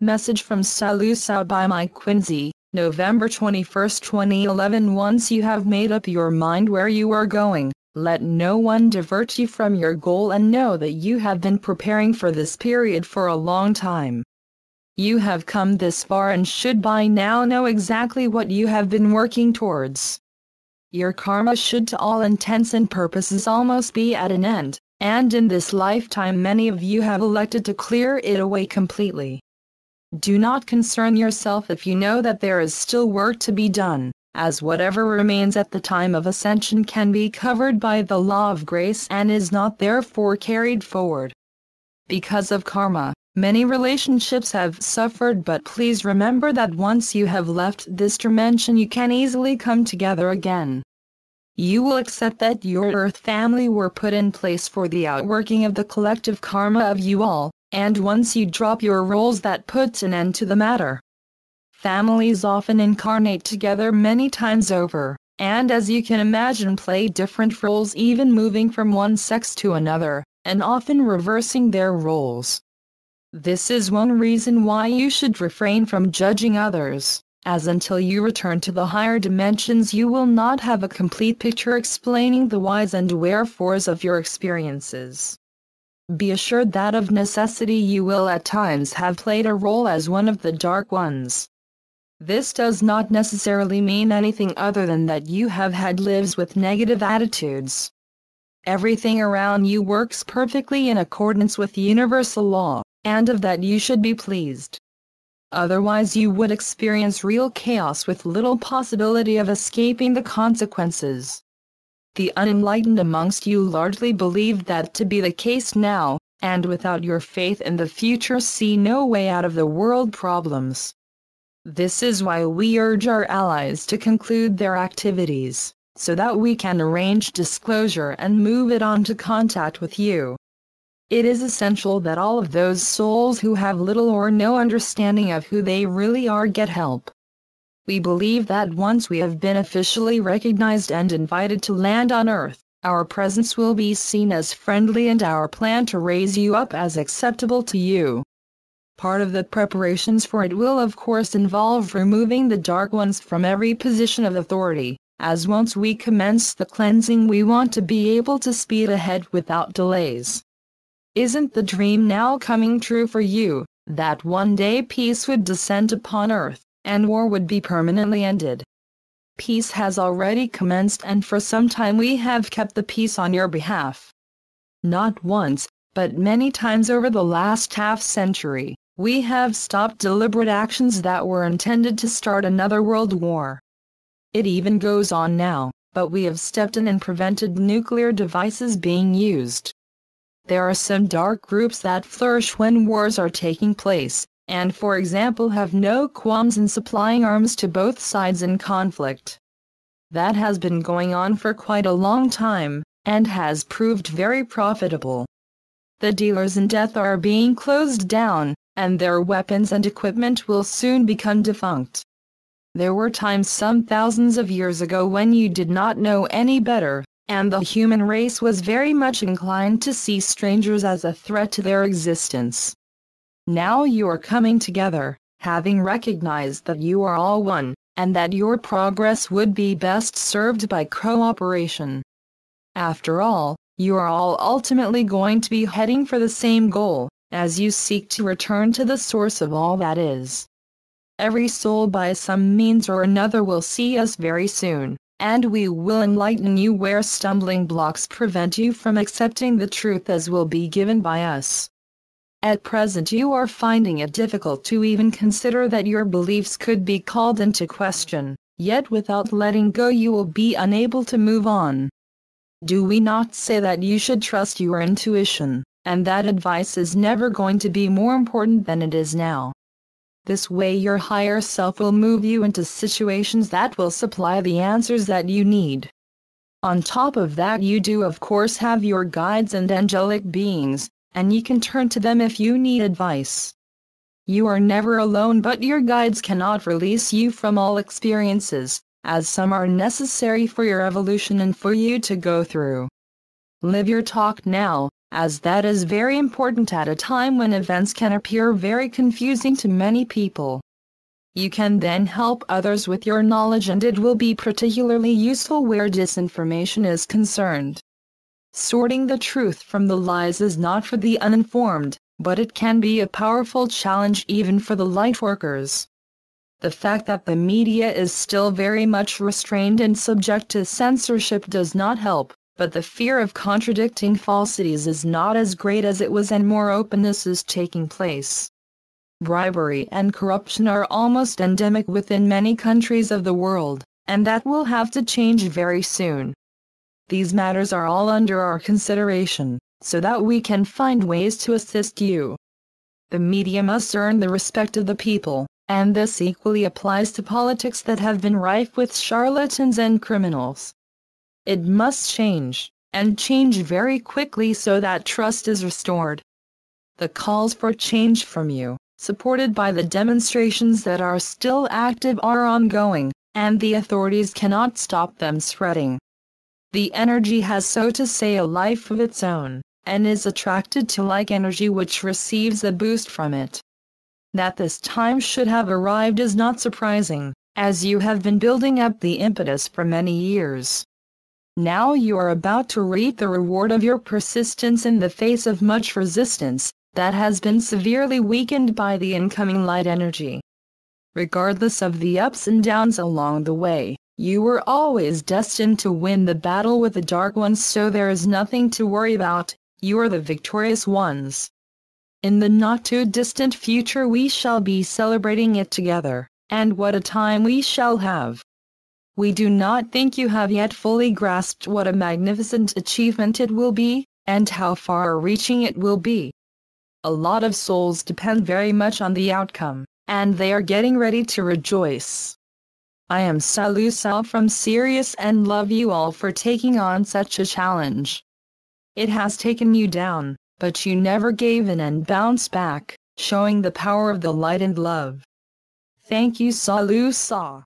Message from SaLuSa by Mike Quincy, November 21, 2011. Once you have made up your mind where you are going, let no one divert you from your goal, and know that you have been preparing for this period for a long time. You have come this far and should by now know exactly what you have been working towards. Your karma should to all intents and purposes almost be at an end, and in this lifetime many of you have elected to clear it away completely. Do not concern yourself if you know that there is still work to be done, as whatever remains at the time of ascension can be covered by the law of grace and is not therefore carried forward. Because of karma, many relationships have suffered, but please remember that once you have left this dimension you can easily come together again. You will accept that your earth family were put in place for the outworking of the collective karma of you all, and once you drop your roles that puts an end to the matter. Families often incarnate together many times over, and as you can imagine play different roles, even moving from one sex to another, and often reversing their roles. This is one reason why you should refrain from judging others, as until you return to the higher dimensions you will not have a complete picture explaining the whys and wherefores of your experiences. Be assured that of necessity you will at times have played a role as one of the dark ones. This does not necessarily mean anything other than that you have had lives with negative attitudes. Everything around you works perfectly in accordance with universal law, and of that you should be pleased. Otherwise you would experience real chaos with little possibility of escaping the consequences. The unenlightened amongst you largely believe that to be the case now, and without your faith in the future see no way out of the world problems. This is why we urge our allies to conclude their activities, so that we can arrange disclosure and move it on to contact with you. It is essential that all of those souls who have little or no understanding of who they really are get help. We believe that once we have been officially recognized and invited to land on Earth, our presence will be seen as friendly and our plan to raise you up as acceptable to you. Part of the preparations for it will of course involve removing the dark ones from every position of authority, as once we commence the cleansing we want to be able to speed ahead without delays. Isn't the dream now coming true for you, that one day peace would descend upon Earth, and war would be permanently ended? Peace has already commenced, and for some time we have kept the peace on your behalf. Not once, but many times over the last half-century, we have stopped deliberate actions that were intended to start another world war. It even goes on now, but we have stepped in and prevented nuclear devices being used. There are some dark groups that flourish when wars are taking place, and for example have no qualms in supplying arms to both sides in conflict. That has been going on for quite a long time, and has proved very profitable. The dealers in death are being closed down, and their weapons and equipment will soon become defunct. There were times some thousands of years ago when you did not know any better, and the human race was very much inclined to see strangers as a threat to their existence. Now you are coming together, having recognized that you are all one, and that your progress would be best served by cooperation. After all, you are all ultimately going to be heading for the same goal, as you seek to return to the source of all that is. Every soul by some means or another will see us very soon, and we will enlighten you where stumbling blocks prevent you from accepting the truth as will be given by us. At present you are finding it difficult to even consider that your beliefs could be called into question, yet without letting go you will be unable to move on. Do we not say that you should trust your intuition, and that advice is never going to be more important than it is now? This way your higher self will move you into situations that will supply the answers that you need. On top of that you do of course have your guides and angelic beings, and you can turn to them if you need advice. You are never alone, but your guides cannot release you from all experiences, as some are necessary for your evolution and for you to go through. Live your talk now, as that is very important at a time when events can appear very confusing to many people. You can then help others with your knowledge, and it will be particularly useful where disinformation is concerned. Sorting the truth from the lies is not for the uninformed, but it can be a powerful challenge even for the lightworkers. The fact that the media is still very much restrained and subject to censorship does not help, but the fear of contradicting falsities is not as great as it was, and more openness is taking place. Bribery and corruption are almost endemic within many countries of the world, and that will have to change very soon. These matters are all under our consideration, so that we can find ways to assist you. The media must earn the respect of the people, and this equally applies to politics that have been rife with charlatans and criminals. It must change, and change very quickly so that trust is restored. The calls for change from you, supported by the demonstrations that are still active, are ongoing, and the authorities cannot stop them spreading. The energy has, so to say, a life of its own, and is attracted to like energy which receives a boost from it. That this time should have arrived is not surprising, as you have been building up the impetus for many years. Now you are about to reap the reward of your persistence in the face of much resistance that has been severely weakened by the incoming light energy. Regardless of the ups and downs along the way, you were always destined to win the battle with the Dark Ones, so there is nothing to worry about. You are the victorious ones. In the not-too-distant future we shall be celebrating it together, and what a time we shall have! We do not think you have yet fully grasped what a magnificent achievement it will be, and how far-reaching it will be. A lot of souls depend very much on the outcome, and they are getting ready to rejoice. I am SaLuSa from Sirius and love you all for taking on such a challenge. It has taken you down, but you never gave in and bounced back, showing the power of the light and love. Thank you, SaLuSa.